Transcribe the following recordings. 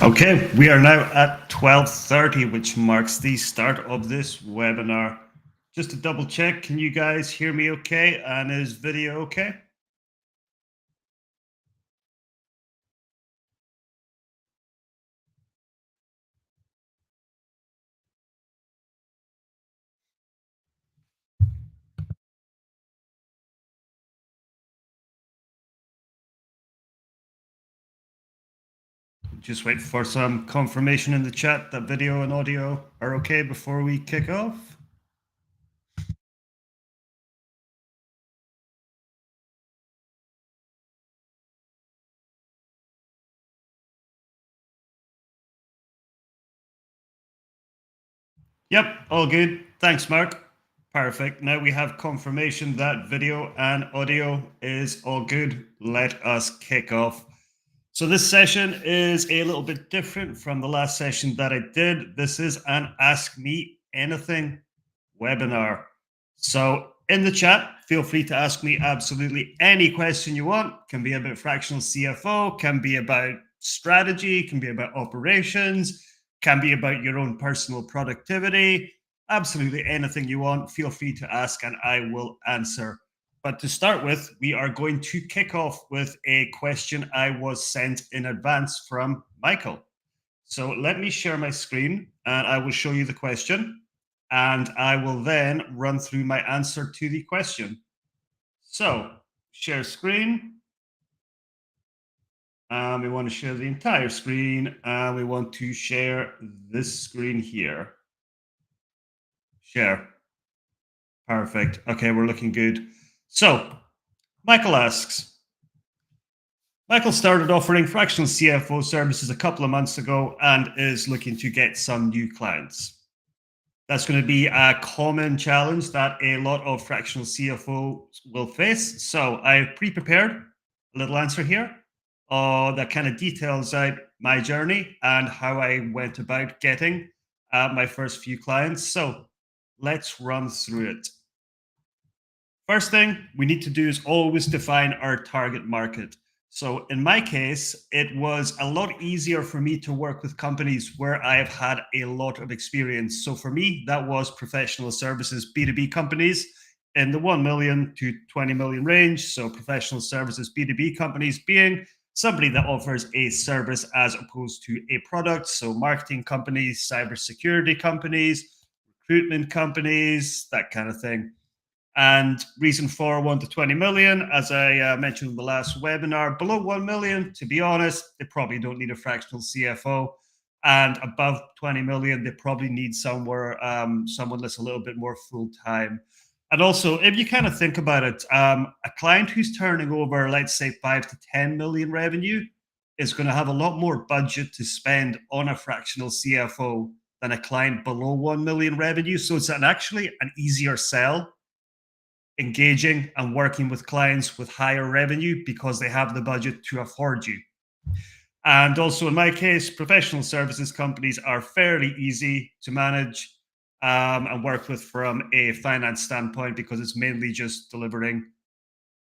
Okay, we are now at 12:30, which marks the start of this webinar. Just to double check, can you guys hear me okay? And is video okay? Just wait for some confirmation in the chat that video and audio are okay before we kick off. Yep, all good. Thanks, Mark. Perfect. Now we have confirmation that video and audio is all good. Let us kick off. So this session is a little bit different from the last session that I did. This is an Ask Me Anything webinar. So in the chat, feel free to ask me absolutely any question you want. Can be about fractional CFO, can be about strategy, can be about operations, can be about your own personal productivity. Absolutely anything you want, feel free to ask and I will answer. But to start with, we are going to kick off with a question I was sent in advance from Michael. So let me share my screen and I will show you the question and I will then run through my answer to the question. So share screen. We want to share the entire screen and we want to share this screen here. Share. Perfect. Okay, we're looking good. So Michael asks, Michael started offering fractional CFO services a couple of months ago and is looking to get some new clients. That's going to be a common challenge that a lot of fractional CFOs will face. So I've pre-prepared a little answer here that kind of details out my journey and how I went about getting my first few clients. So let's run through it. First thing we need to do is always define our target market. So in my case, it was a lot easier for me to work with companies where I have had a lot of experience. So for me, that was professional services, B2B companies in the 1 million to 20 million range. So professional services, B2B companies being somebody that offers a service as opposed to a product. So marketing companies, cybersecurity companies, recruitment companies, that kind of thing. And reason for 1 to 20 million, as I mentioned in the last webinar, below 1 million, to be honest, they probably don't need a fractional CFO. And above 20 million, they probably need someone that's a little bit more full time. And also, if you kind of think about it, a client who's turning over, let's say, 5 to 10 million revenue is going to have a lot more budget to spend on a fractional CFO than a client below 1 million revenue. So it's actually an easier sell engaging and working with clients with higher revenue because they have the budget to afford you. And also in my case, professional services companies are fairly easy to manage and work with from a finance standpoint because it's mainly just delivering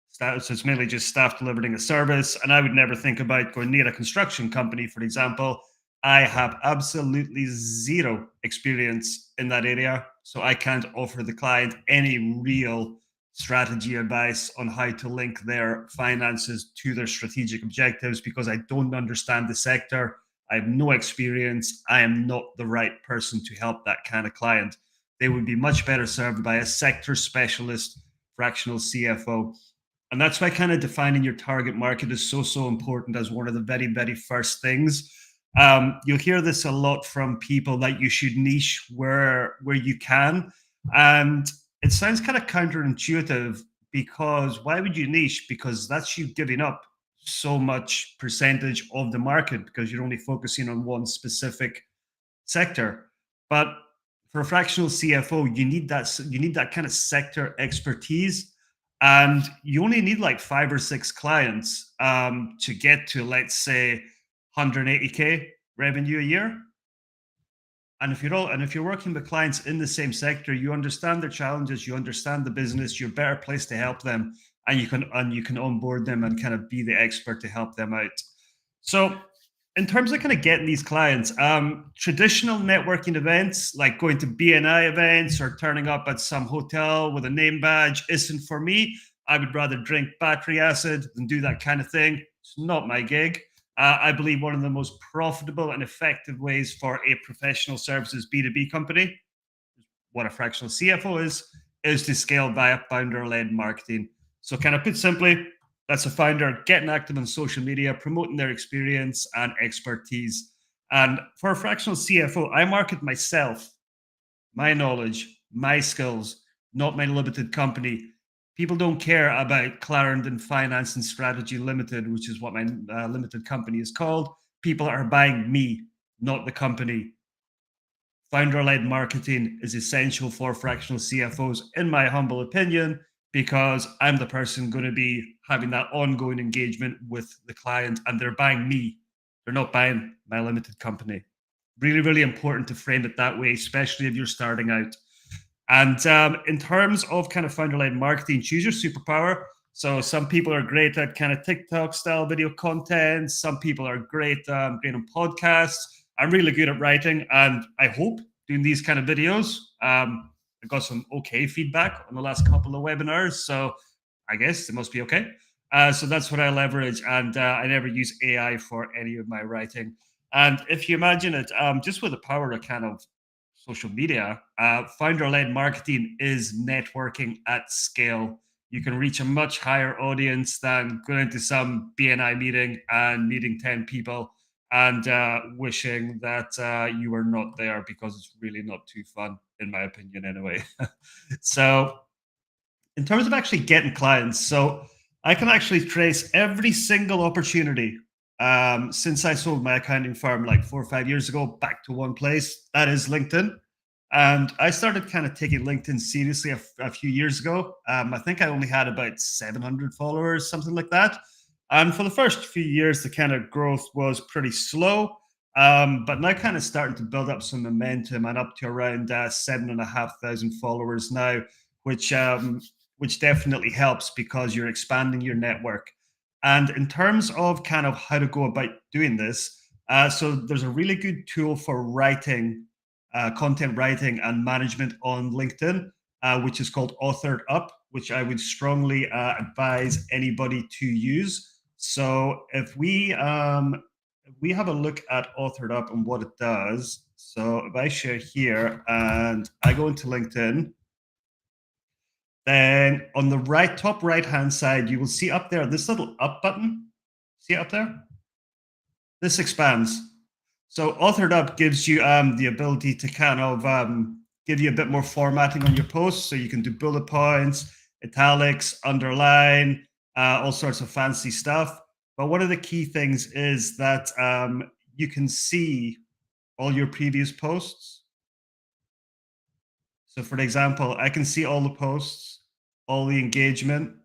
staff. So it's mainly just staff delivering a service. And I would never think about going near a construction company, for example. I have absolutely zero experience in that area. So I can't offer the client any real strategy advice on how to link their finances to their strategic objectives because I don't understand the sector. I have no experience. I am not the right person to help that kind of client. They would be much better served by a sector specialist fractional CFO. And that's why kind of defining your target market is so important as one of the very, very first things. You'll hear this a lot from people that you should niche where you can. And it sounds kind of counterintuitive because why would you niche? Because that's you giving up so much percentage of the market because you're only focusing on one specific sector. But for a fractional CFO, you need that kind of sector expertise, and you only need like 5 or 6 clients to get to, let's say, 180K revenue a year. And if you're working with clients in the same sector, you understand their challenges, you understand the business, you're better placed to help them, and you can onboard them and kind of be the expert to help them out. So in terms of kind of getting these clients, traditional networking events like going to BNI events or turning up at some hotel with a name badge isn't for me. I would rather drink battery acid than do that kind of thing. It's not my gig. I believe one of the most profitable and effective ways for a professional services B2B company, what a fractional CFO is to scale via founder led marketing. So, kind of put simply, that's a founder getting active on social media, promoting their experience and expertise. And for a fractional CFO, I market myself, my knowledge, my skills, not my limited company. People don't care about Clarendon Finance and Strategy Limited, which is what my limited company is called. People are buying me, not the company. Founder led marketing is essential for fractional CFOs, in my humble opinion, because I'm the person going to be having that ongoing engagement with the client and they're buying me. They're not buying my limited company. Really, really important to frame it that way, especially if you're starting out. And in terms of kind of founder led marketing, choose your superpower. So some people are great at kind of TikTok style video content. Some people are great on podcasts. I'm really good at writing, and I hope doing these kind of videos. I got some okay feedback on the last couple of webinars, so I guess it must be okay. So that's what I leverage, and I never use AI for any of my writing. And if you imagine it, just with the power of kind of social media, founder-led marketing is networking at scale. You can reach a much higher audience than going into some BNI meeting and meeting 10 people and wishing that you were not there, because it's really not too fun, in my opinion, anyway. So, in terms of actually getting clients, so I can actually trace every single opportunity since I sold my accounting firm like 4 or 5 years ago back to one place. That is LinkedIn. And I started kind of taking LinkedIn seriously a few years ago. I think I only had about 700 followers, something like that. And for the first few years, the kind of growth was pretty slow. But now kind of starting to build up some momentum and up to around 7,500 followers now, which which definitely helps because you're expanding your network. And in terms of kind of how to go about doing this, so there's a really good tool for writing, content writing and management on LinkedIn, which is called Authored Up, which I would strongly advise anybody to use. So if we have a look at Authored Up and what it does, so if I share here and I go into LinkedIn, then on the top right hand side, you will see up there this little up button. See it up there? This expands. So Authored Up gives you the ability to kind of give you a bit more formatting on your posts. So you can do bullet points, italics, underline, all sorts of fancy stuff. But one of the key things is that you can see all your previous posts. So for example, I can see all the posts, all the engagement.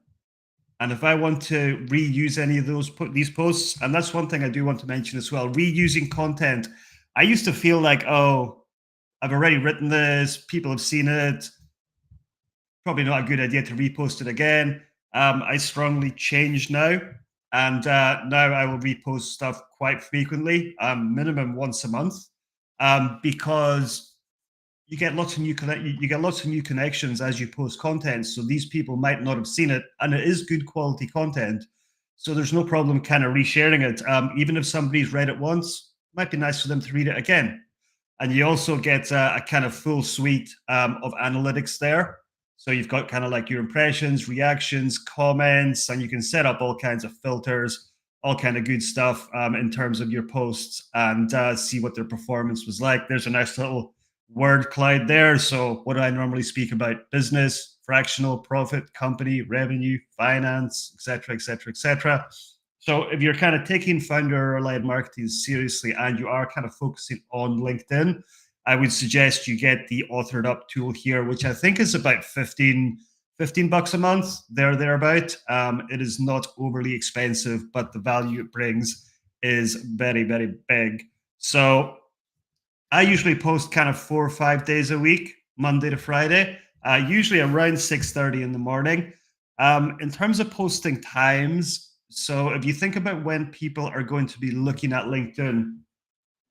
And if I want to reuse any of these posts, and that's one thing I do want to mention as well, reusing content. I used to feel like, oh, I've already written this, people have seen it, probably not a good idea to repost it again. I strongly changed now, and now I will repost stuff quite frequently, minimum once a month, because you get lots of new connections as you post content. So these people might not have seen it, and it is good quality content. So there's no problem kind of resharing it. Even if somebody's read it once, it might be nice for them to read it again. And you also get a kind of full suite of analytics there. So you've got kind of like your impressions, reactions, comments, and you can set up all kinds of filters, all kind of good stuff in terms of your posts, and see what their performance was like. There's a nice little word cloud there. So what do I normally speak about? Business, fractional, profit, company, revenue, finance, etc., etc., etc. So if you're kind of taking founder-led marketing seriously and you are kind of focusing on LinkedIn, I would suggest you get the Authored Up tool here, which I think is about 15 bucks a month, thereabout. It is not overly expensive, but the value it brings is very, very big. So I usually post kind of 4 or 5 days a week, Monday to Friday, usually around 6:30 in the morning. In terms of posting times, So if you think about when people are going to be looking at LinkedIn,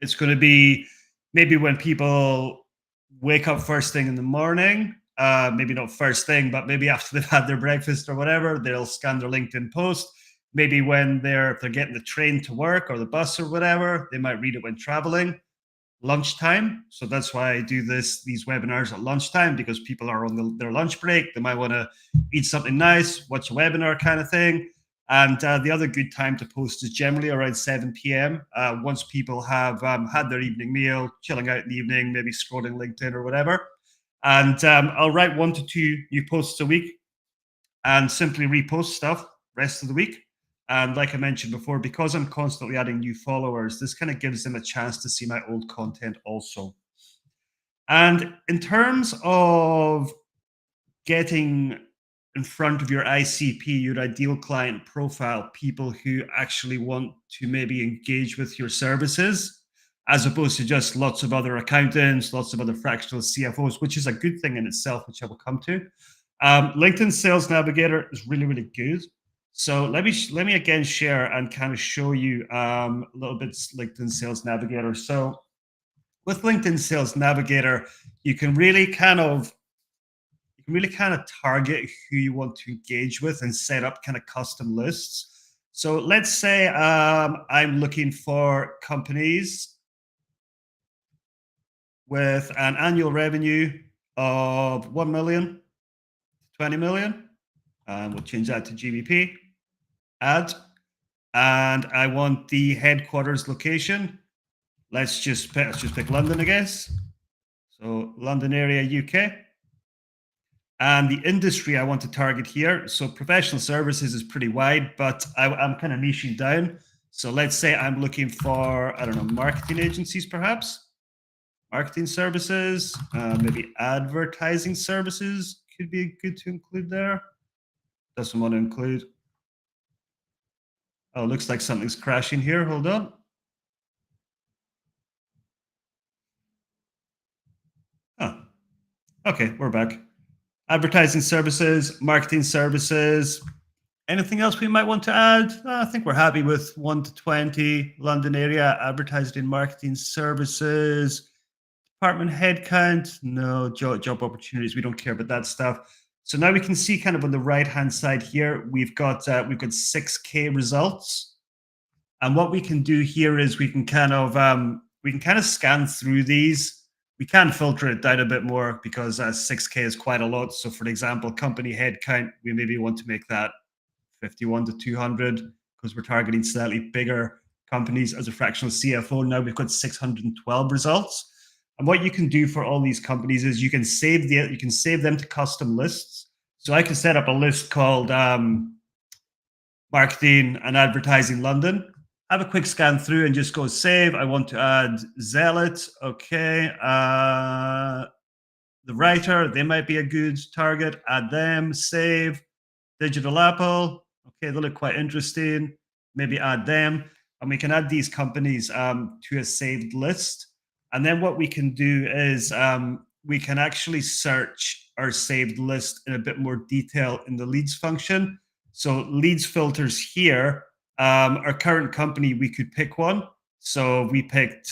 it's going to be maybe when people wake up first thing in the morning. Maybe not first thing, but maybe after they've had their breakfast or whatever, they'll scan their LinkedIn post. Maybe when if they're getting the train to work or the bus or whatever, they might read it when traveling. Lunchtime. So that's why I do these webinars at lunchtime, because people are on their lunch break. They might want to eat something nice, watch a webinar kind of thing. And the other good time to post is generally around 7 p.m. Once people have had their evening meal, chilling out in the evening, maybe scrolling LinkedIn or whatever. And I'll write 1 to 2 new posts a week and simply repost stuff rest of the week. And like I mentioned before, because I'm constantly adding new followers, this kind of gives them a chance to see my old content also. And in terms of getting in front of your ICP, your ideal client profile, people who actually want to maybe engage with your services, as opposed to just lots of other accountants, lots of other fractional CFOs, which is a good thing in itself, which I will come to. LinkedIn Sales Navigator is really, really good. So let me again share and kind of show you a little bit LinkedIn Sales Navigator. So with LinkedIn Sales Navigator, you can really kind of target who you want to engage with and set up kind of custom lists. So let's say I'm looking for companies with an annual revenue of 1 million, 20 million. We'll change that to GBP. Add. And I want the headquarters location. Let's just pick London, I guess. So London area, UK. And the industry I want to target here. So professional services is pretty wide, but I'm kind of niching down. So let's say I'm looking for, I don't know, marketing agencies, perhaps. Marketing services, maybe advertising services could be good to include there. Doesn't want to include. Oh, looks like something's crashing here. Hold on. Oh, okay, we're back. Advertising services, marketing services. Anything else we might want to add? I think we're happy with 1 to 20. London area, advertising, marketing services. Department headcount, no. Job opportunities, we don't care about that stuff. So now we can see kind of on the right-hand side here, we've got 6K results. And what we can do here is we can kind of scan through these. We can filter it down a bit more because 6K is quite a lot. So for example, company headcount, we maybe want to make that 51 to 200 because we're targeting slightly bigger companies as a fractional CFO. Now we've got 612 results. And what you can do for all these companies is you can save them to custom lists. So I can set up a list called Marketing and Advertising London. Have a quick scan through and just go save. I want to add Zealot. Okay. The writer, they might be a good target. Add them. Save. Digital Apple. Okay, they look quite interesting. Maybe add them. And we can add these companies to a saved list. And then what we can do is we can actually search our saved list in a bit more detail in the leads function. So leads filters here, our current company, we could pick one. So we picked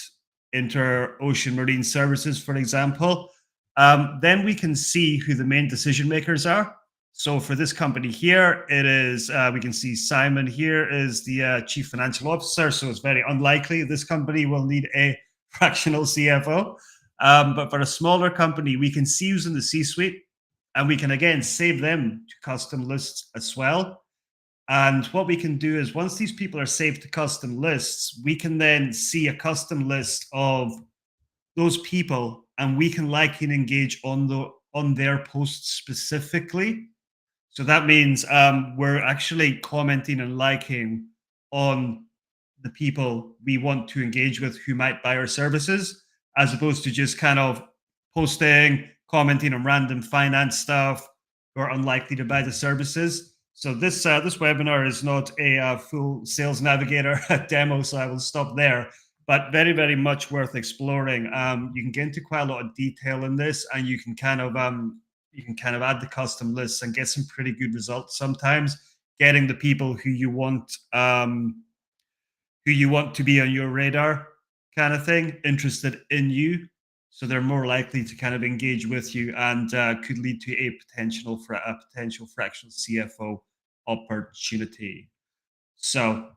Inter-Ocean Marine Services, for example. Then we can see who the main decision makers are. So for this company here, it is, we can see Simon here is the chief financial officer. So it's very unlikely this company will need a fractional CFO. But for a smaller company, we can see who's in the C-suite, and we can again save them to custom lists as well. And what we can do is once these people are saved to custom lists, we can then see a custom list of those people, and we can like and engage on their posts specifically. So that means we're actually commenting and liking on the people we want to engage with who might buy our services, as opposed to just kind of posting, commenting on random finance stuff who are unlikely to buy the services. So this webinar is not a full Sales Navigator demo, so I will stop there. But very, very much worth exploring. You can get into quite a lot of detail in this, and you can kind of add the custom lists and get some pretty good results sometimes. getting the people who you want to be on your radar kind of thing, interested in you. So they're more likely to kind of engage with you and could lead to a potential fractional CFO opportunity. So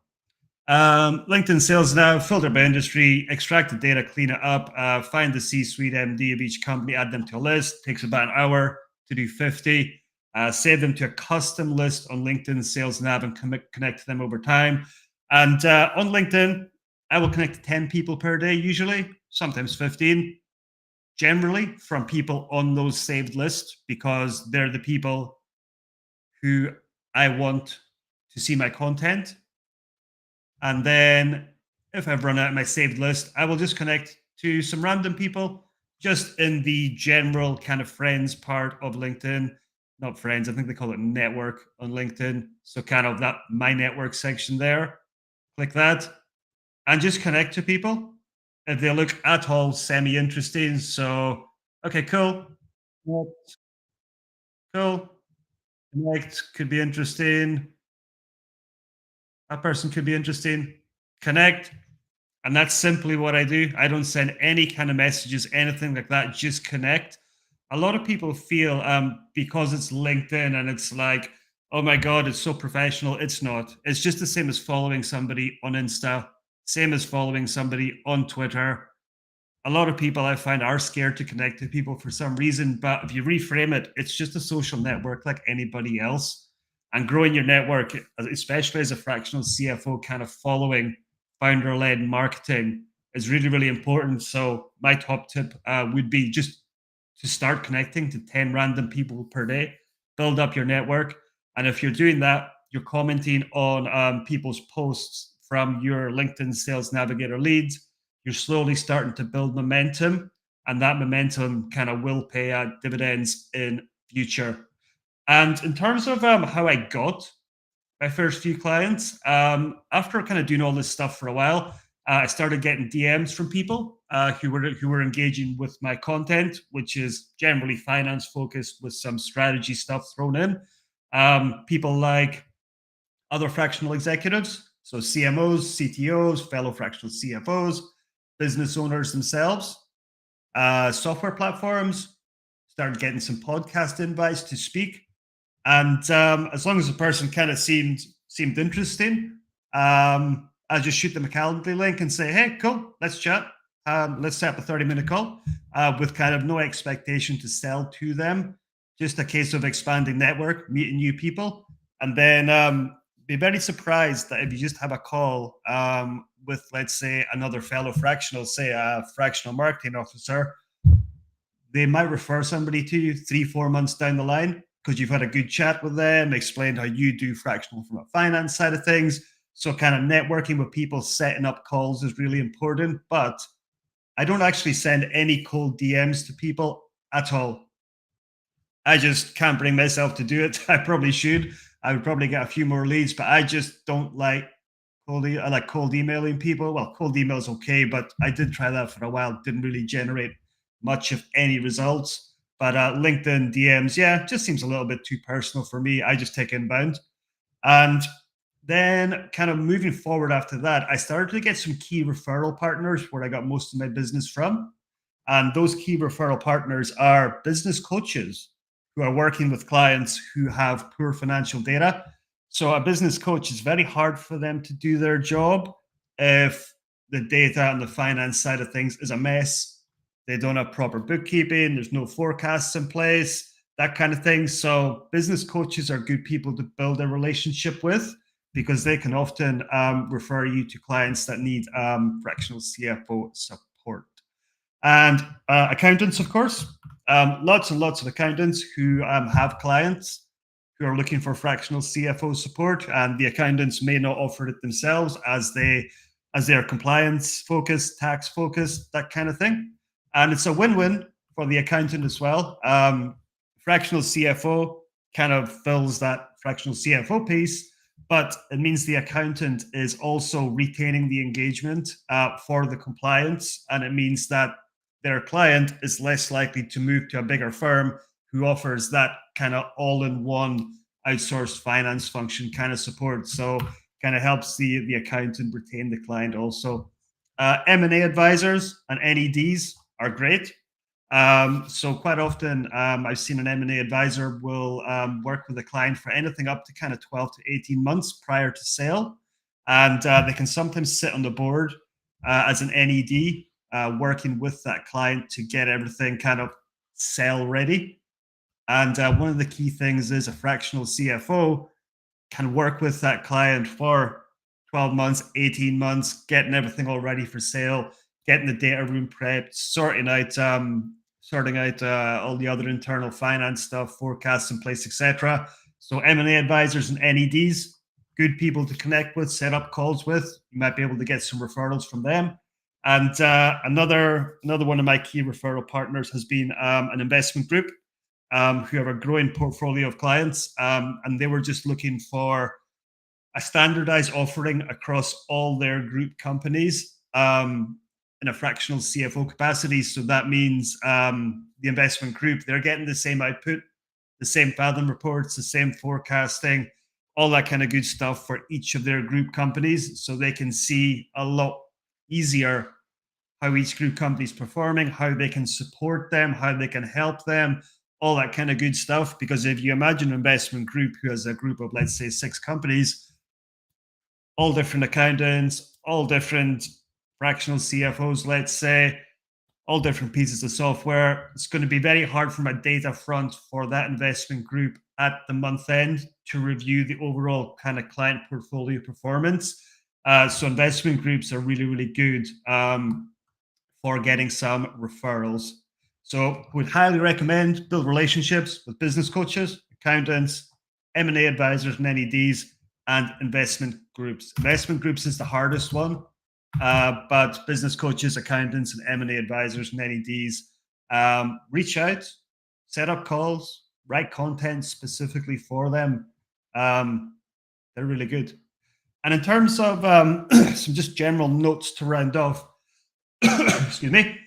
LinkedIn Sales Now, filter by industry, extract the data, clean it up, find the C-suite MD of each company, add them to a list. Takes about an hour to do 50. Save them to a custom list on LinkedIn Sales Nav and connect to them over time. And on LinkedIn, I will connect to 10 people per day, usually, sometimes 15, generally from people on those saved lists, because they're the people who I want to see my content. And then if I've run out of my saved list, I will just connect to some random people just in the general kind of friends part of LinkedIn. Not friends, I think they call it network on LinkedIn. So kind of that my network section there. Click that and just connect to people if they look at all semi-interesting. So, okay, cool. Cool. Connect could be interesting. That person could be interesting. Connect. And that's simply what I do. I don't send any kind of messages, anything like that. Just connect. A lot of people feel because it's LinkedIn and it's like, oh my God, it's so professional. It's not. It's just the same as following somebody on Insta, same as following somebody on Twitter. A lot of people I find are scared to connect to people for some reason. But if you reframe it, it's just a social network like anybody else. And growing your network, especially as a fractional CFO, kind of following founder led marketing is really, really important. So, my top tip would be just to start connecting to 10 random people per day, build up your network. And if you're doing that, you're commenting on people's posts from your LinkedIn Sales Navigator leads. You're slowly starting to build momentum, and that momentum kind of will pay out dividends in future. And in terms of how I got my first few clients, after kind of doing all this stuff for a while, I started getting DMs from people who were engaging with my content, which is generally finance focused with some strategy stuff thrown in. People like other fractional executives, so CMOs, CTOs, fellow fractional CFOs, business owners themselves, software platforms. Started getting some podcast invites to speak, and as long as the person kind of seemed interesting, I just shoot them a Calendly link and say, "Hey, cool, let's chat. Let's set up a 30-minute call with kind of no expectation to sell to them. Just a case of expanding network, meeting new people, and then be very surprised that if you just have a call with, let's say, another fellow fractional, say a fractional marketing officer, they might refer somebody to you 3-4 months down the line because you've had a good chat with them, explained how you do fractional from a finance side of things. So, kind of networking with people, setting up calls is really important. But I don't actually send any cold DMs to people at all. I just can't bring myself to do it. I probably should. I would probably get a few more leads, but I just don't like I like cold emailing people. Well, cold email is okay, but I did try that for a while. Didn't really generate much of any results. But LinkedIn DMs, yeah, just seems a little bit too personal for me. I just take inbound. And then, kind of moving forward after that, I started to get some key referral partners where I got most of my business from. And those key referral partners are business coaches who are working with clients who have poor financial data. So, a business coach is very hard for them to do their job if the data and the finance side of things is a mess. They don't have proper bookkeeping, there's no forecasts in place, that kind of thing. So, business coaches are good people to build a relationship with because they can often refer you to clients that need fractional CFO support. And accountants, of course, lots and lots of accountants who have clients who are looking for fractional CFO support, and the accountants may not offer it themselves as they are compliance focused, tax focused, that kind of thing. And it's a win-win for the accountant as well. Fractional CFO kind of fills that fractional CFO piece, but it means the accountant is also retaining the engagement for the compliance, and it means that their client is less likely to move to a bigger firm who offers that kind of all-in-one outsourced finance function kind of support. So kind of helps the accountant retain the client also. M&A advisors and NEDs are great. So quite often, I've seen an M&A advisor will work with a client for anything up to kind of 12 to 18 months prior to sale. And they can sometimes sit on the board as an NED, working with that client to get everything kind of sale ready. And one of the key things is a fractional CFO can work with that client for 12 months, 18 months, getting everything all ready for sale, getting the data room prepped, sorting out all the other internal finance stuff, forecasts in place, etc. So M&A advisors and NEDs, good people to connect with, set up calls with. You might be able to get some referrals from them. And another one of my key referral partners has been an investment group who have a growing portfolio of clients, and they were just looking for a standardized offering across all their group companies in a fractional CFO capacity. So that means the investment group, they're getting the same output, the same Fathom reports, the same forecasting, all that kind of good stuff for each of their group companies. So they can see a lot easier how each group company is performing, how they can support them, how they can help them, all that kind of good stuff. Because if you imagine an investment group who has a group of, let's say, 6 companies, all different accountants, all different fractional CFOs, let's say, all different pieces of software, it's going to be very hard from a data front for that investment group at the month end to review the overall kind of client portfolio performance. So investment groups are really, really good for getting some referrals. So would highly recommend build relationships with business coaches, accountants, M&A advisors and NEDs, and investment groups. Investment groups is the hardest one, but business coaches, accountants, and M&A advisors and NEDs, reach out, set up calls, write content specifically for them. They're really good. And in terms of some just general notes to round off, excuse me,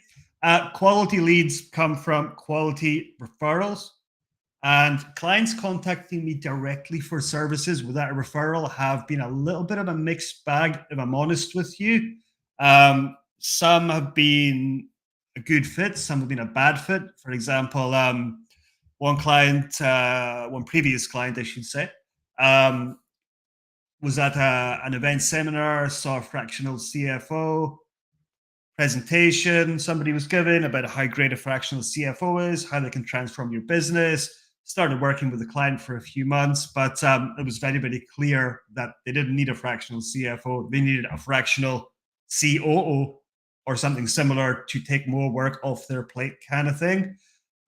quality leads come from quality referrals. And clients contacting me directly for services without a referral have been a little bit of a mixed bag, if I'm honest with you. Some have been a good fit, some have been a bad fit. For example, one previous client, I should say, was at an event seminar, saw a fractional CFO presentation somebody was giving about how great a fractional CFO is, how they can transform your business. Started working with the client for a few months, but it was very, very clear that they didn't need a fractional CFO. They needed a fractional COO or something similar to take more work off their plate kind of thing.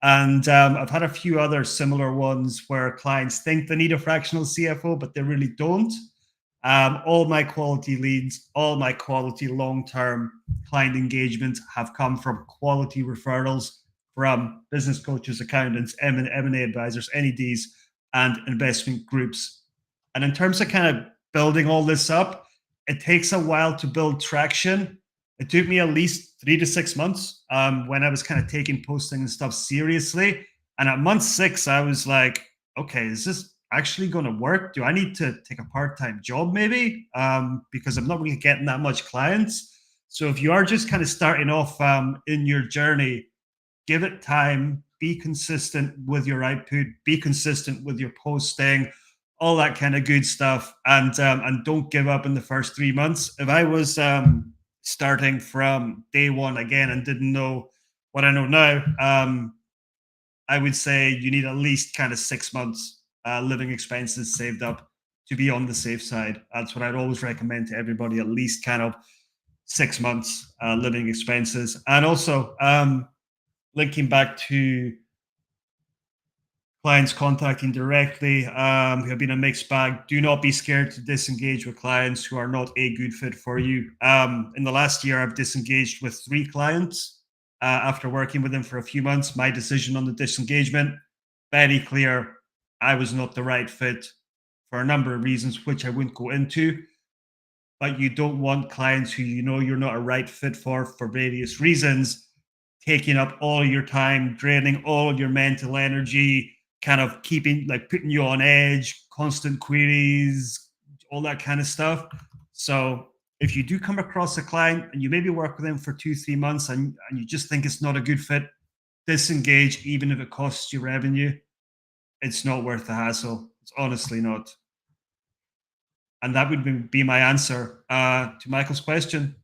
And I've had a few other similar ones where clients think they need a fractional CFO, but they really don't. All my quality leads, all my quality long-term client engagements have come from quality referrals from business coaches, accountants, M&A advisors, NEDs, and investment groups. And in terms of kind of building all this up, it takes a while to build traction. It took me at least 3 to 6 months when I was kind of taking posting and stuff seriously. And at month 6, I was like, okay, is this actually going to work? Do I need to take a part-time job maybe? Because I'm not really getting that much clients. So if you are just kind of starting off in your journey, give it time, be consistent with your output, be consistent with your posting, all that kind of good stuff, and don't give up in the first 3 months. If I was starting from day one again and didn't know what I know now, I would say you need at least kind of 6 months living expenses saved up to be on the safe side. That's what I'd always recommend to everybody, at least kind of 6 months living expenses. And also, linking back to clients contacting directly who have been a mixed bag, do not be scared to disengage with clients who are not a good fit for you. In the last year, I've disengaged with 3 clients after working with them for a few months. My decision on the disengagement, very clear. I was not the right fit for a number of reasons, which I wouldn't go into. But you don't want clients who you know you're not a right fit for various reasons, taking up all your time, draining all your mental energy, kind of putting you on edge, constant queries, all that kind of stuff. So if you do come across a client and you maybe work with them for 2-3 months and you just think it's not a good fit, disengage, even if it costs you revenue. It's not worth the hassle. It's honestly not. And that would be my answer to Michael's question.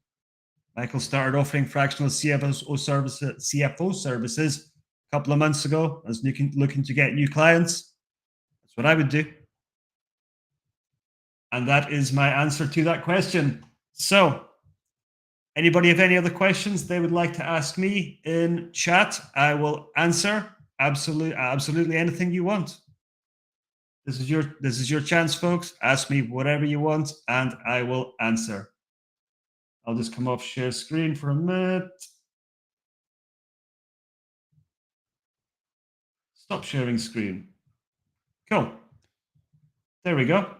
Michael started offering fractional CFO services a couple of months ago. I was looking to get new clients. That's what I would do. And that is my answer to that question. So, anybody have any other questions they would like to ask me in chat? I will answer absolutely anything you want. This is your chance, folks. Ask me whatever you want, and I will answer. I'll just come off share screen for a minute. Stop sharing screen. Cool. There we go.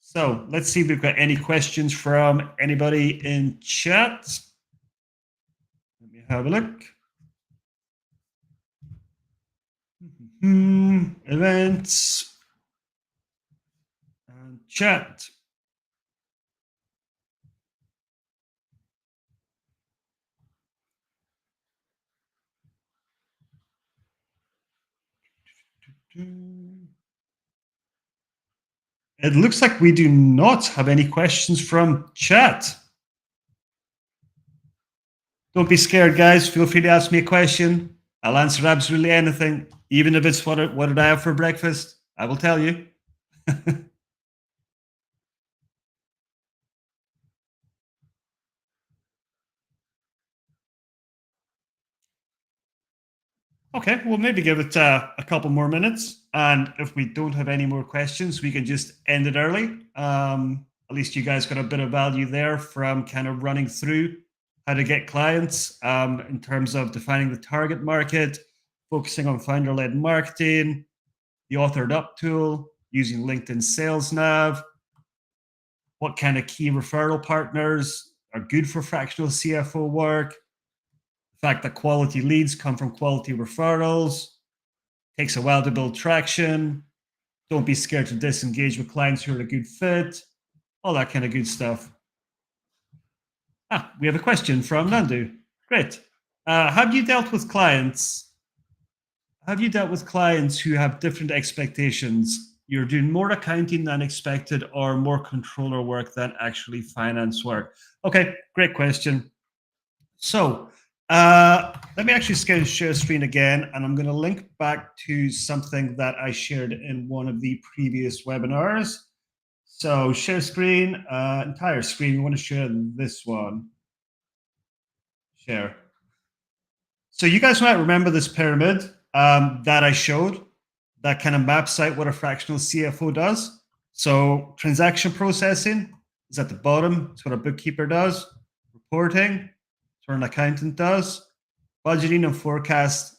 So let's see if we've got any questions from anybody in chat. Let me have a look. Events and chat. It looks like we do not have any questions from chat. Don't be scared, guys. Feel free to ask me a question. I'll answer absolutely anything, even if it's what did I have for breakfast? I will tell you. Okay, we'll maybe give it a couple more minutes. And if we don't have any more questions, we can just end it early. At least you guys got a bit of value there from kind of running through how to get clients in terms of defining the target market, focusing on founder-led marketing, the Authored Up tool, using LinkedIn Sales Nav, what kind of key referral partners are good for fractional CFO work, the fact that quality leads come from quality referrals, takes a while to build traction, don't be scared to disengage with clients who are a good fit, all that kind of good stuff. We have a question from Nandu. Great. Have you dealt with clients? Have you dealt with clients who have different expectations? You're doing more accounting than expected or more controller work than actually finance work? Okay, great question. So let me actually share screen again, and I'm going to link back to something that I shared in one of the previous webinars. So share screen, entire screen. We want to share this one. Share. So you guys might remember this pyramid that I showed that kind of maps out what a fractional CFO does. So transaction processing is at the bottom. It's what a bookkeeper does. Reporting, it's what an accountant does. Budgeting and forecast,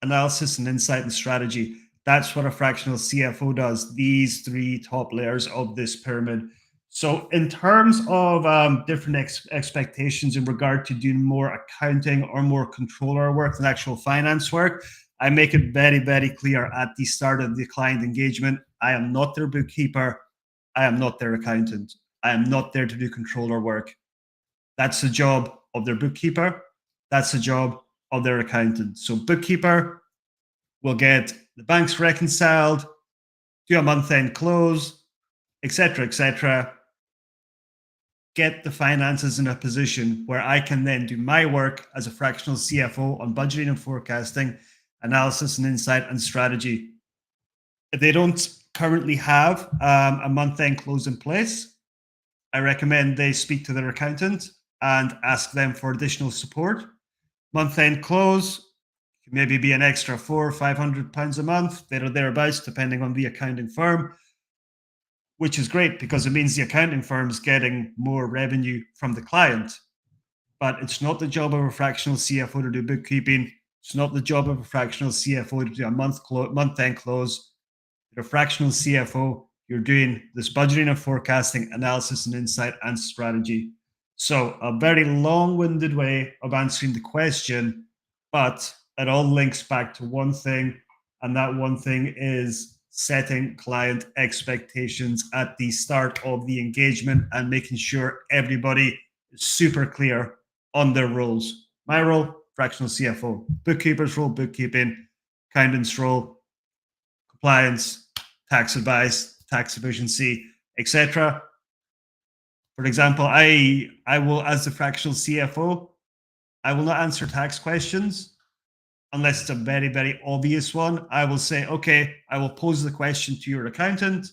analysis and insight and strategy. That's what a fractional CFO does, these three top layers of this pyramid. So in terms of different expectations in regard to doing more accounting or more controller work than actual finance work, I make it very, very clear at the start of the client engagement, I am not their bookkeeper. I am not their accountant. I am not there to do controller work. That's the job of their bookkeeper. That's the job of their accountant. So bookkeeper will get the banks reconciled, do a month-end close, etc., get the finances in a position where I can then do my work as a fractional CFO on budgeting and forecasting, analysis and insight and strategy. If they don't currently have a month-end close in place, I recommend they speak to their accountant and ask them for additional support. Month-end close can maybe be an extra £400 or £500 a month, there or thereabouts, depending on the accounting firm, which is great because it means the accounting firm is getting more revenue from the client. But it's not the job of a fractional CFO to do bookkeeping. It's not the job of a fractional CFO to do a month-end close. You're a fractional CFO. You're doing this budgeting and forecasting, analysis and insight and strategy. So a very long-winded way of answering the question, but it all links back to one thing, And that one thing is setting client expectations at the start of the engagement and making sure everybody is super clear on their roles. My role, fractional CFO; bookkeeper's role, bookkeeping; accountant's role, compliance; tax advice, tax efficiency, etc. For example, I will, as the fractional CFO, I will not answer tax questions unless it's a very, very obvious one. I will say, okay, I will pose the question to your accountant,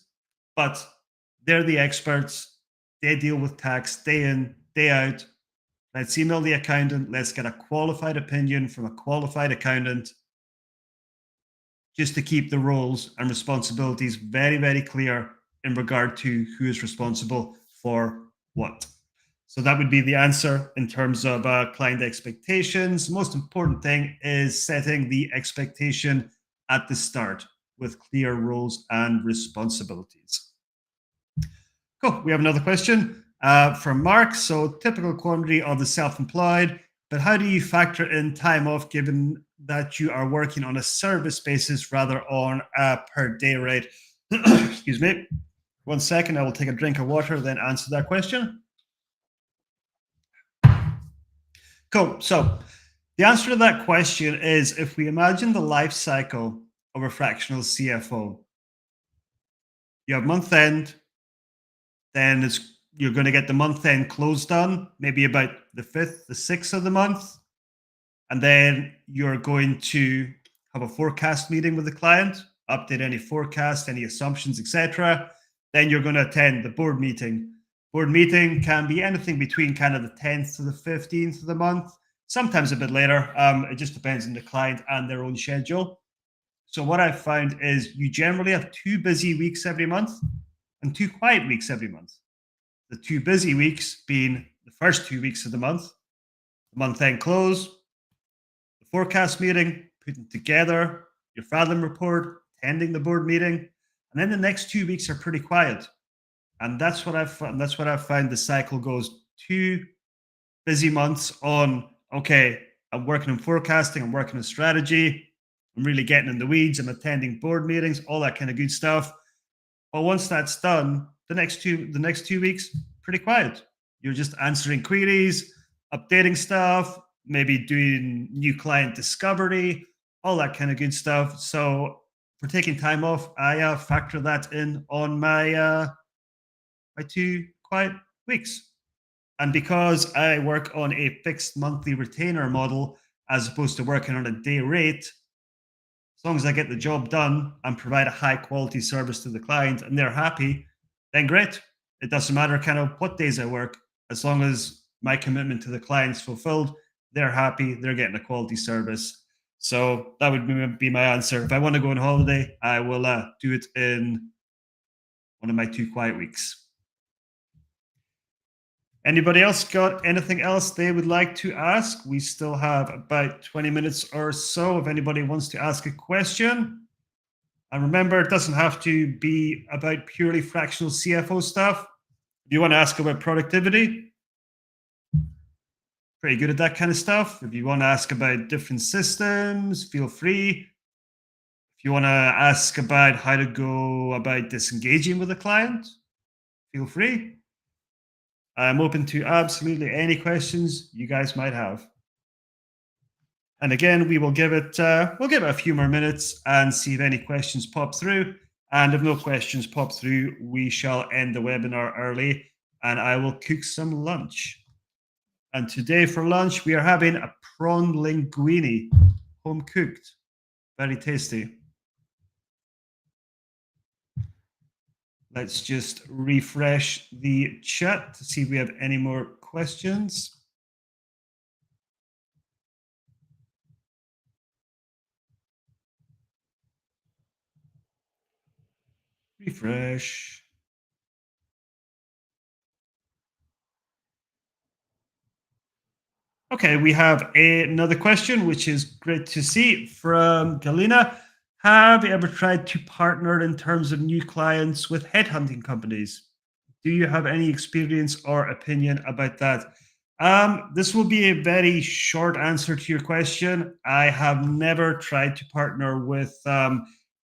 but they're the experts. They deal with tax day in, day out. Let's email the accountant. Let's get a qualified opinion from a qualified accountant, just to keep the roles and responsibilities very, very clear in regard to who is responsible for what. So that would be the answer in terms of client expectations. The most important thing is setting the expectation at the start with clear roles and responsibilities. Cool. We have another question from Mark. So, typical quantity of the self-employed, but how do you factor in time off given that you are working on a service basis rather on a per day rate? Excuse me. 1 second. I will take a drink of water, then answer that question. Cool. So, the answer to that question is, if we imagine the life cycle of a fractional CFO, you have month end, then you're going to get the month end close done, maybe about the 5th, the 6th of the month. And then you're going to have a forecast meeting with the client, update any forecast, any assumptions, etc. Then you're going to attend the board meeting. Board meeting can be anything between kind of the 10th to the 15th of the month, sometimes a bit later. It just depends on the client and their own schedule. So what I've found is you generally have 2 busy weeks every month and 2 quiet weeks every month. The 2 busy weeks being the first 2 weeks of the month end close, the forecast meeting, putting together your Fathom report, attending the board meeting, and then the next 2 weeks are pretty quiet. And that's what I've found. That's what I've found. The cycle goes 2 busy months on, okay, I'm working on forecasting, I'm working on strategy, I'm really getting in the weeds, I'm attending board meetings, all that kind of good stuff. But once that's done, the next 2 weeks, pretty quiet. You're just answering queries, updating stuff, maybe doing new client discovery, all that kind of good stuff. So for taking time off, I factor that in on my 2 quiet weeks. And because I work on a fixed monthly retainer model as opposed to working on a day rate, as long as I get the job done and provide a high quality service to the client and they're happy, then great. It doesn't matter kind of what days I work, as long as my commitment to the client's fulfilled, they're happy, they're getting a quality service. So that would be my answer. If I want to go on holiday, I will do it in one of my 2 quiet weeks. Anybody else got anything else they would like to ask? We still have about 20 minutes or so if anybody wants to ask a question. And remember, it doesn't have to be about purely fractional CFO stuff. If you want to ask about productivity, pretty good at that kind of stuff. If you want to ask about different systems, feel free. If you want to ask about how to go about disengaging with a client, feel free. I'm open to absolutely any questions you guys might have. And again, we'll give it a few more minutes and see if any questions pop through. And if no questions pop through, we shall end the webinar early and I will cook some lunch. And today for lunch, we are having a prawn linguine, home cooked, very tasty. Let's just refresh the chat to see if we have any more questions. Refresh. Okay, we have another question, which is great to see from Galina. Have you ever tried to partner in terms of new clients with headhunting companies? Do you have any experience or opinion about that? This will be a very short answer to your question. I have never tried to partner with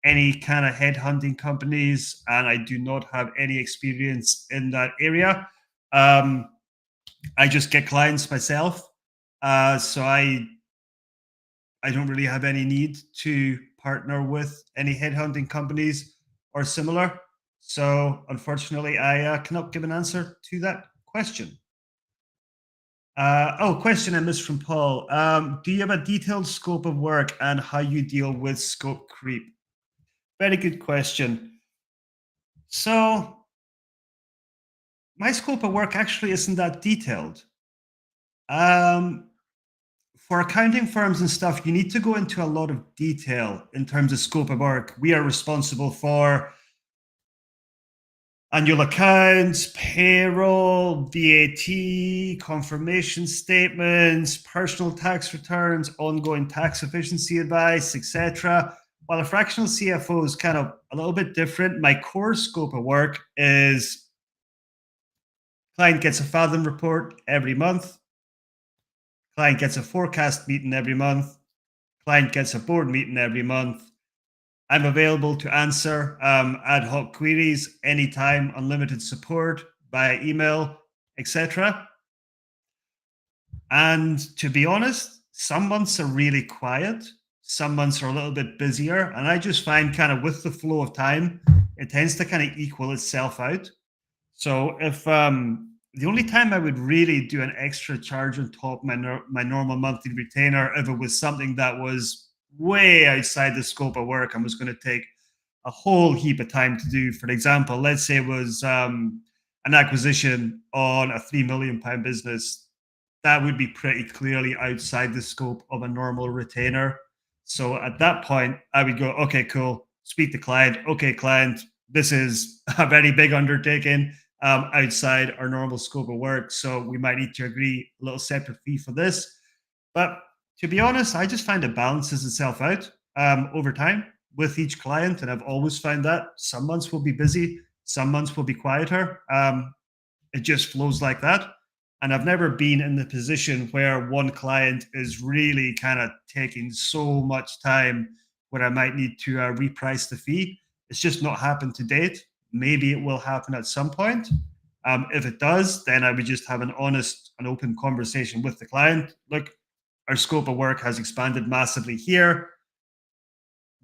any kind of headhunting companies, and I do not have any experience in that area. Um, I just get clients myself, so I don't really have any need to partner with any headhunting companies or similar. So, unfortunately, I cannot give an answer to that question. Question I missed from Paul. Do you have a detailed scope of work and how you deal with scope creep? Very good question. So, my scope of work actually isn't that detailed. Um, for accounting firms and stuff, you need to go into a lot of detail in terms of scope of work. We are responsible for annual accounts, payroll, VAT, confirmation statements, personal tax returns, ongoing tax efficiency advice, etc. While a fractional CFO is kind of a little bit different, my core scope of work is client gets a Fathom report every month, client gets a forecast meeting every month, client gets a board meeting every month. I'm available to answer ad hoc queries anytime, unlimited support via email, etc. And to be honest, some months are really quiet, some months are a little bit busier. And I just find kind of with the flow of time, it tends to kind of equal itself out. So if the only time I would really do an extra charge on top my normal monthly retainer, if it was something that was way outside the scope of work and was going to take a whole heap of time to do. For example, let's say it was an acquisition on a £3 million business, that would be pretty clearly outside the scope of a normal retainer. So at that point, I would go, okay, cool, speak to client. Okay, client, this is a very big undertaking outside our normal scope of work. So we might need to agree a little separate fee for this. But to be honest, I just find it balances itself out over time with each client. And I've always found that some months will be busy, some months will be quieter. It just flows like that. And I've never been in the position where one client is really kind of taking so much time where I might need to reprice the fee. It's just not happened to date. Maybe it will happen at some point. If it does, then I would just have an honest and open conversation with the client. Look, our scope of work has expanded massively here.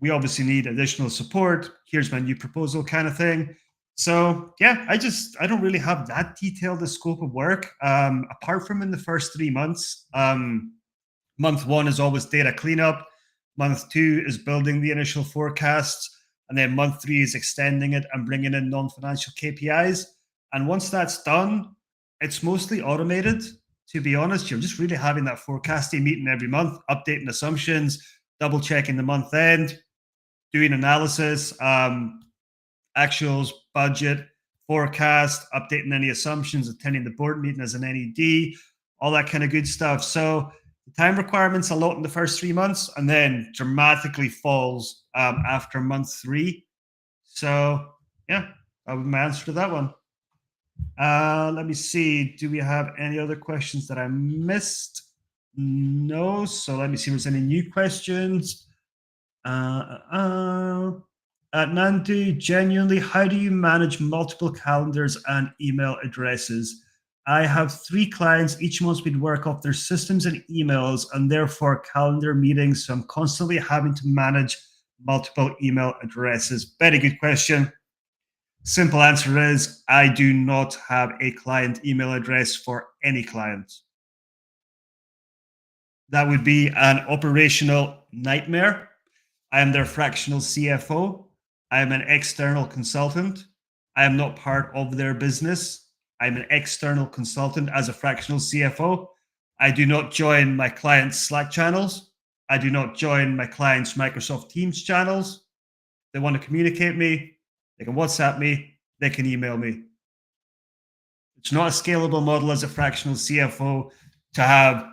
We obviously need additional support. Here's my new proposal, kind of thing. So yeah, I don't really have that detailed a scope of work. Apart from in the first 3 months. Month one is always data cleanup. Month two is building the initial forecasts. And then month three is extending it and bringing in non-financial KPIs. And once that's done, it's mostly automated. To be honest, you're just really having that forecasting meeting every month, updating assumptions, double checking the month end, doing analysis, actuals, budget, forecast, updating any assumptions, attending the board meeting as an NED, all that kind of good stuff. So the time requirements a lot in the first 3 months and then dramatically falls after month three. So yeah, that would be my answer to that one. Let me see. Do we have any other questions that I missed? No. So let me see if there's any new questions. Nandu, genuinely, how do you manage multiple calendars and email addresses? I have 3 clients. Each month we'd work off their systems and emails and therefore calendar meetings. So I'm constantly having to manage multiple email addresses. Very good question. Simple answer is I do not have a client email address for any client. That would be an operational nightmare. I am their fractional CFO. I am an external consultant. I am not part of their business. I'm an external consultant as a fractional CFO. I do not join my clients' Slack channels. I do not join my clients' Microsoft Teams channels. They want to communicate me. They can WhatsApp me. They can email me. It's not a scalable model as a fractional CFO to have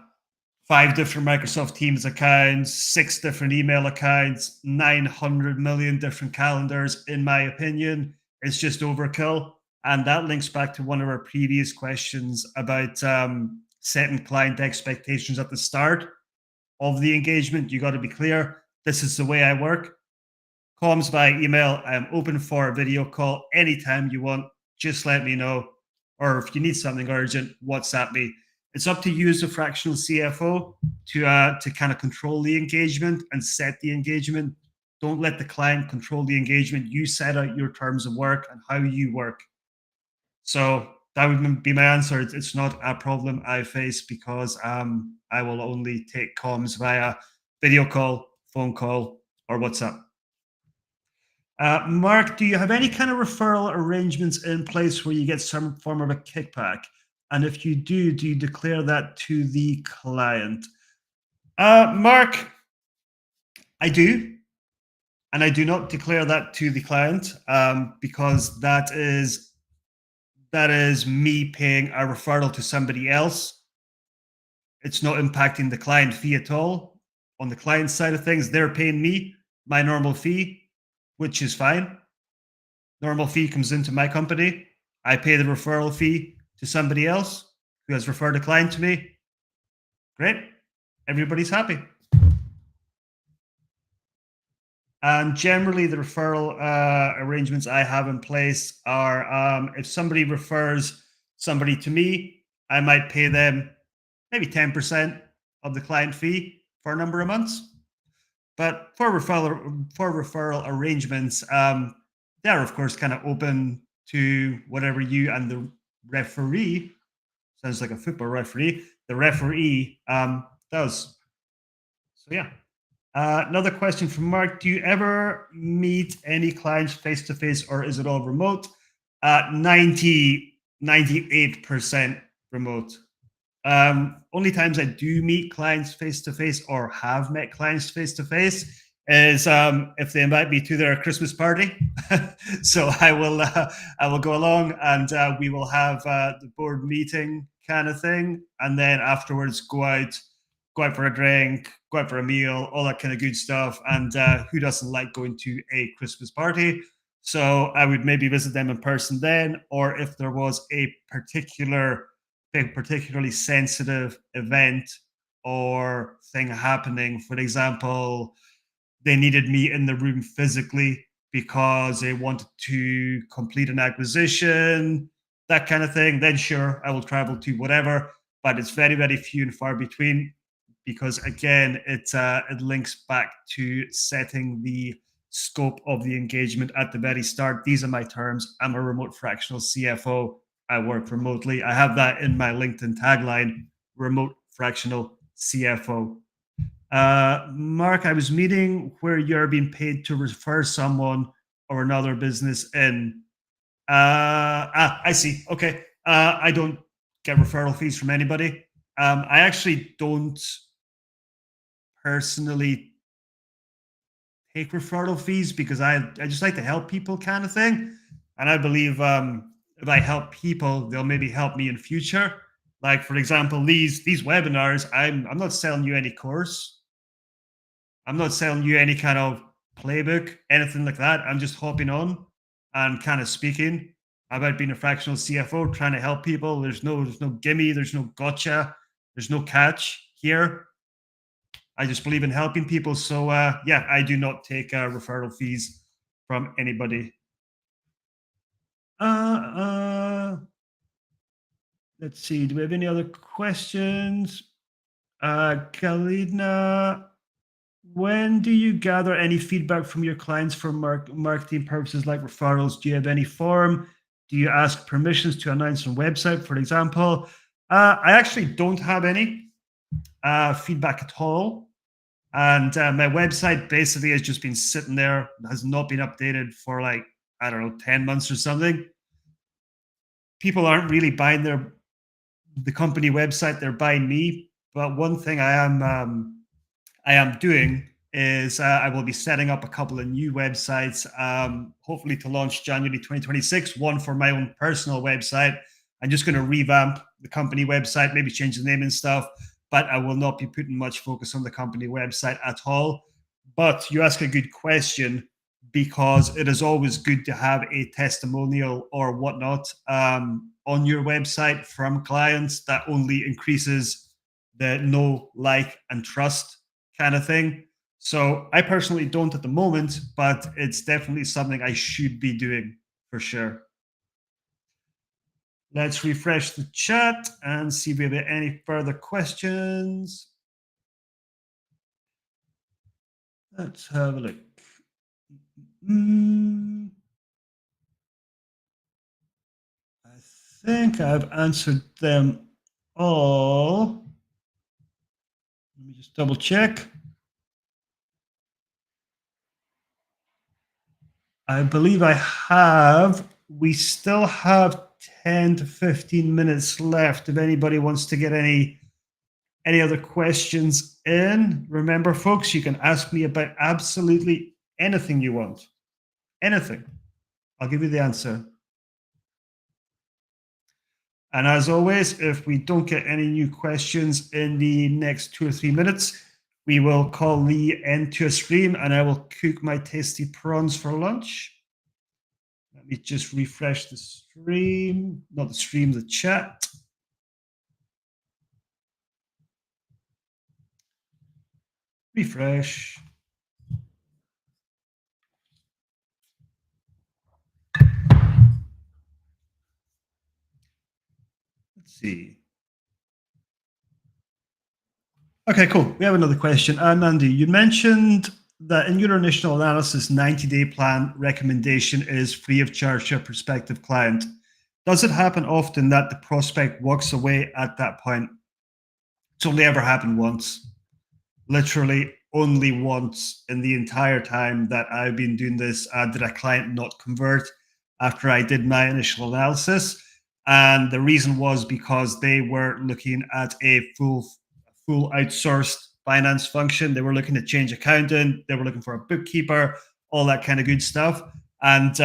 5 different Microsoft Teams accounts, 6 different email accounts, 900 million different calendars. In my opinion, it's just overkill. And that links back to one of our previous questions about setting client expectations at the start of the engagement. You got to be clear. This is the way I work. Comms via email. I'm open for a video call anytime you want. Just let me know. Or if you need something urgent, WhatsApp me. It's up to you as a fractional CFO to kind of control the engagement and set the engagement. Don't let the client control the engagement. You set out your terms of work and how you work. So that would be my answer. It's not a problem I face because I will only take comms via video call, phone call, or WhatsApp. Mark, do you have any kind of referral arrangements in place where you get some form of a kickback? And if you do you declare that to the client? Mark, I do. And I do not declare that to the client because that is me paying a referral to somebody else. It's not impacting the client fee at all. On the client side of things, they're paying me my normal fee, which is fine. Normal fee comes into my company. I pay the referral fee to somebody else who has referred a client to me. Great. Everybody's happy. And generally, the referral arrangements I have in place are if somebody refers somebody to me, I might pay them maybe 10% of the client fee for a number of months. But for referral arrangements, they're of course kind of open to whatever you and the referee, sounds like a football referee, the referee does. So yeah. Another question from Mark. Do you ever meet any clients face-to-face or is it all remote? 98% remote. Only times I do meet clients face-to-face or have met clients face-to-face is if they invite me to their Christmas party. So I will go along and we will have the board meeting kind of thing. And then afterwards go out for a drink, go out for a meal, all that kind of good stuff. And who doesn't like going to a Christmas party? So I would maybe visit them in person then, or if there was a particularly sensitive event or thing happening, for example, they needed me in the room physically because they wanted to complete an acquisition, that kind of thing, then sure, I will travel to whatever, but it's very, very few and far between. Because again, it links back to setting the scope of the engagement at the very start. These are my terms. I'm a remote fractional CFO. I work remotely. I have that in my LinkedIn tagline, remote fractional CFO. Mark, I was meeting where you're being paid to refer someone or another business in. I see. Okay. I don't get referral fees from anybody. I actually don't personally take referral fees because I just like to help people kind of thing. And I believe if I help people, they'll maybe help me in future. Like, for example, these webinars, I'm not selling you any course. I'm not selling you any kind of playbook, anything like that. I'm just hopping on and kind of speaking about being a fractional CFO, trying to help people. There's no gimme, there's no gotcha, there's no catch here. I just believe in helping people. So yeah, I do not take referral fees from anybody. Let's see. Do we have any other questions? Kalina, when do you gather any feedback from your clients for marketing purposes like referrals? Do you have any form? Do you ask permissions to announce on website, for example? I actually don't have any feedback at all. And my website basically has just been sitting there, has not been updated for like, I don't know, 10 months or something. People aren't really buying the company website, they're buying me. But one thing I am doing is I will be setting up a couple of new websites, hopefully to launch January 2026, one for my own personal website. I'm just going to revamp the company website, maybe change the name and stuff, but I will not be putting much focus on the company website at all. But you ask a good question because it is always good to have a testimonial or whatnot on your website from clients, that only increases the know, like, and trust kind of thing. So I personally don't at the moment, but it's definitely something I should be doing for sure. Let's refresh the chat and see if we have any further questions. Let's have a look. I think I've answered them all. Let me just double check. I believe I have. We still have 10 to 15 minutes left if anybody wants to get any other questions in. Remember, folks, you can ask me about absolutely anything you want. Anything. I'll give you the answer. And as always, if we don't get any new questions in the next 2 or 3 minutes, we will call the end to a stream and I will cook my tasty prawns for lunch. Let me just refresh the stream, not the stream, the chat. Refresh. Let's see. Okay, cool. We have another question. Nandi, you mentioned that in your initial analysis, 90-day plan recommendation is free of charge to a prospective client. Does it happen often that the prospect walks away at that point? It's only ever happened once. Literally only once in the entire time that I've been doing this did a client not convert after I did my initial analysis. And the reason was because they were looking at a full outsourced finance function. They were looking to change accountant. They were looking for a bookkeeper, all that kind of good stuff. And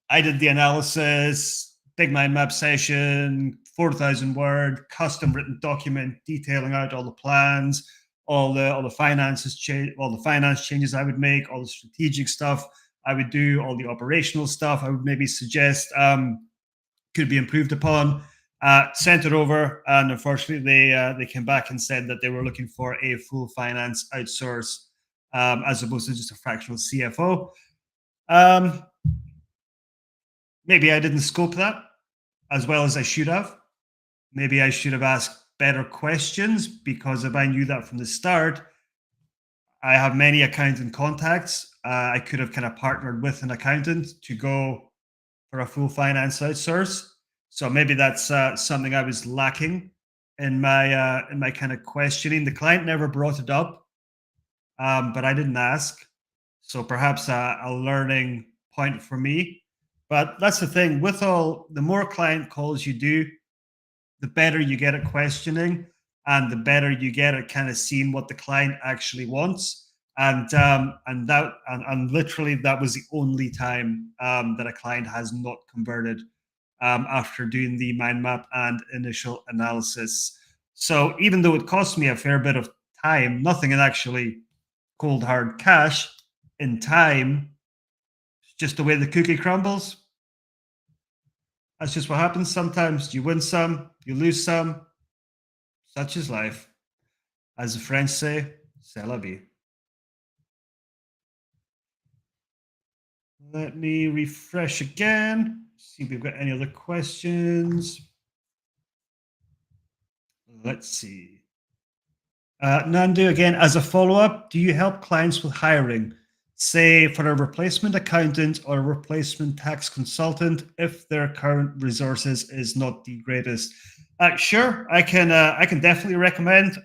I did the analysis, big mind map session, 4,000 word, custom written document detailing out all the plans, all the finances all the finance changes I would make, all the strategic stuff I would do, all the operational stuff I would maybe suggest could be improved upon. Sent it over, and unfortunately, they came back and said that they were looking for a full finance outsource as opposed to just a fractional CFO. Maybe I didn't scope that as well as I should have. Maybe I should have asked better questions, because if I knew that from the start, I have many accountant contacts. I could have kind of partnered with an accountant to go for a full finance outsource. So maybe that's something I was lacking in my kind of questioning. The client never brought it up, but I didn't ask. So perhaps a learning point for me. But that's the thing. With the more client calls you do, the better you get at questioning, and the better you get at kind of seeing what the client actually wants. And literally that was the only time that a client has not converted after doing the mind map and initial analysis. So even though it cost me a fair bit of time, nothing in actually cold hard cash, in time, it's just the way the cookie crumbles. That's just what happens sometimes. You win some, you lose some. Such is life. As the French say, c'est la vie. Let me refresh again. See if we've got any other questions. Let's see. Nandu, again, as a follow-up, do you help clients with hiring, say for a replacement accountant or a replacement tax consultant, if their current resources is not the greatest? Sure, I can definitely recommend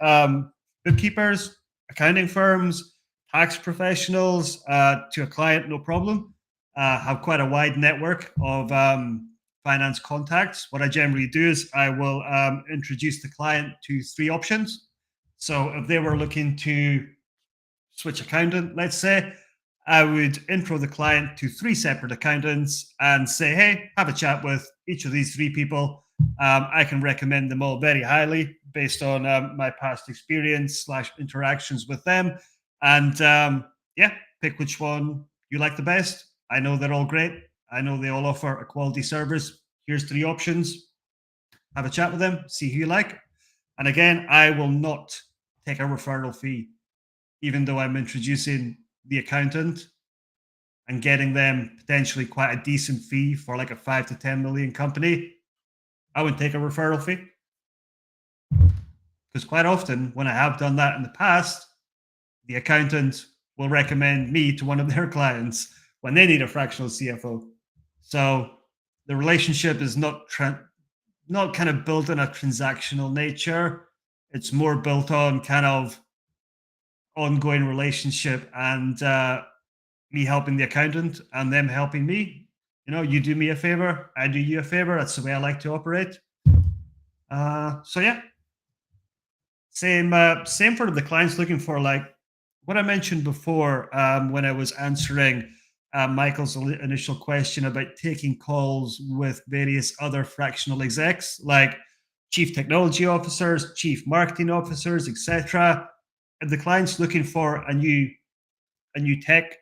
bookkeepers, accounting firms, tax professionals to a client, no problem. Have quite a wide network of finance contacts. What I generally do is I will introduce the client to 3 options. So if they were looking to switch accountant, let's say, I would intro the client to 3 separate accountants and say, hey, have a chat with each of these 3 people. I can recommend them all very highly based on my past experience / interactions with them. And yeah, pick which one you like the best. I know they're all great. I know they all offer a quality service. Here's 3 options. Have a chat with them, see who you like. And again, I will not take a referral fee, even though I'm introducing the accountant and getting them potentially quite a decent fee for like a 5 to 10 million company. I wouldn't take a referral fee. Because quite often, when I have done that in the past, the accountant will recommend me to one of their clients when they need a fractional CFO. So the relationship is not kind of built on a transactional nature. It's more built on kind of ongoing relationship and me helping the accountant and them helping me. You know, you do me a favor, I do you a favor. That's the way I like to operate. So yeah, same for the clients looking for like what I mentioned before when I was answering Michael's initial question about taking calls with various other fractional execs, like chief technology officers, chief marketing officers, etc. If the client's looking for a new tech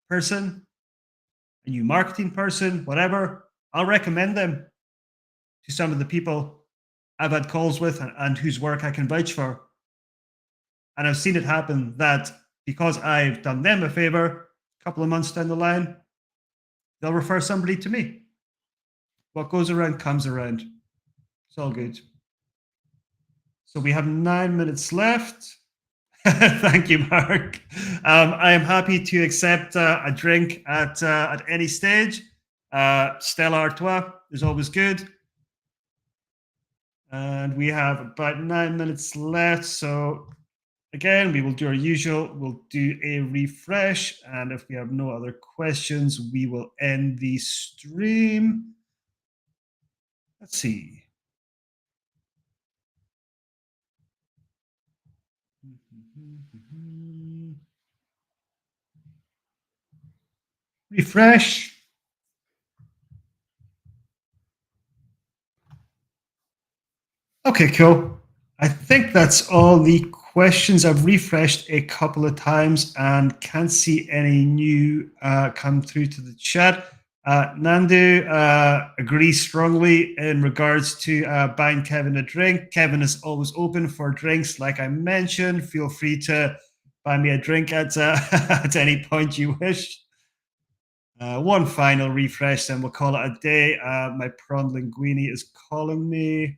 person, a new marketing person, whatever, I'll recommend them to some of the people I've had calls with and whose work I can vouch for. And I've seen it happen that because I've done them a favor, a couple of months down the line, they'll refer somebody to me. What goes around comes around. It's all good. So we have 9 minutes left. Thank you, Mark. I am happy to accept a drink at any stage. Stella Artois is always good. And we have about 9 minutes left. So again, we will do our usual. We'll do a refresh. And if we have no other questions, we will end the stream. Let's see. Refresh. Okay, cool. I think that's all the questions. I've refreshed a couple of times and can't see any new come through to the chat. Nandu agrees strongly in regards to buying Kevin a drink. Kevin is always open for drinks, like I mentioned. Feel free to buy me a drink at at any point you wish. One final refresh, then we'll call it a day. My prawn linguine is calling me.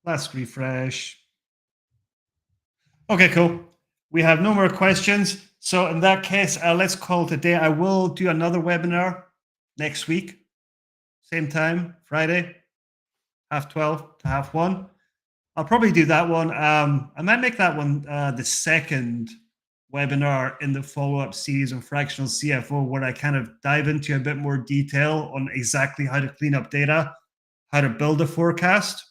Last refresh. Okay, cool. We have no more questions. So in that case, let's call it a day. I will do another webinar next week. Same time, Friday, 12:30 to 1:30. I'll probably do that one. I might make that one the second webinar in the follow-up series on fractional CFO, where I kind of dive into a bit more detail on exactly how to clean up data, how to build a forecast,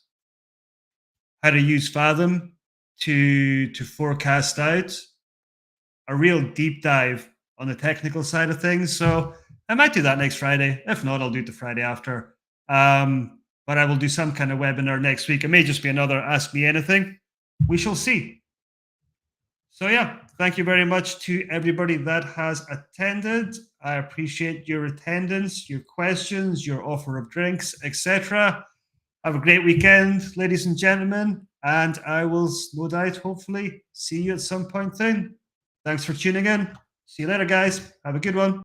how to use Fathom to forecast out, a real deep dive on the technical side of things. So I might do that next Friday. If not, I'll do it the Friday after. But I will do some kind of webinar next week. It may just be another Ask Me Anything. We shall see. So yeah, thank you very much to everybody that has attended. I appreciate your attendance, your questions, your offer of drinks, etc. Have a great weekend, ladies and gentlemen, and I will no doubt, hopefully, see you at some point soon. Thanks for tuning in. See you later, guys. Have a good one.